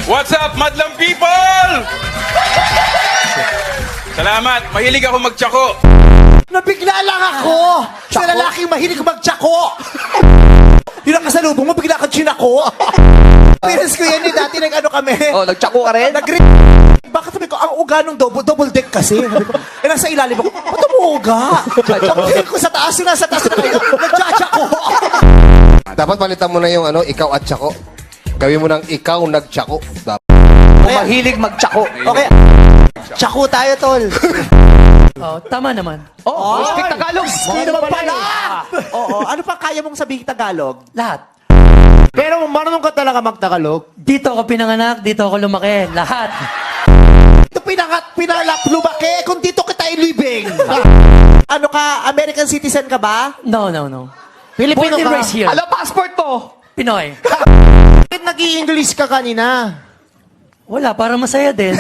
What's up, madlang people? Salamat. Mahilig ako magtsako. Nabigla lang ako sa lalaking mahilig magtsako. Yun ang kasalubong mo, bigla kang chinako. Parents ko yan eh, dati nag-ano kami. Oh, nagtsako ka rin? Bakit sabi ko, ang uga nung double deck kasi. Sabi ko, nasa ilalim ako, ba't mo uga? Tingin ko sa taas, yung nasa taas na kayo, nagtsako. Dapat palitan mo na yung ano, ikaw at tsako. Gawin mo ng ikaw nagtsako. Kung mahilig magtsako. Okay, tsako tayo, tol. Oh, tama naman. Oh, speak Tagalog. Ano naman pala? Oo, ano pa kaya mong sabihin Tagalog? Lahat. Pero marunong ka talaga magtagalog. Dito ako pinanganak, dito ako lumaki. Lahat. Ito pinalak lumaki kung dito kita ilibing. Ano ka, American citizen ka ba? No, no, no. Filipino Born and ka? raised here. Ano passport mo? Pinoy. Bakit nag-i-English ka kanina? Wala, para masaya din.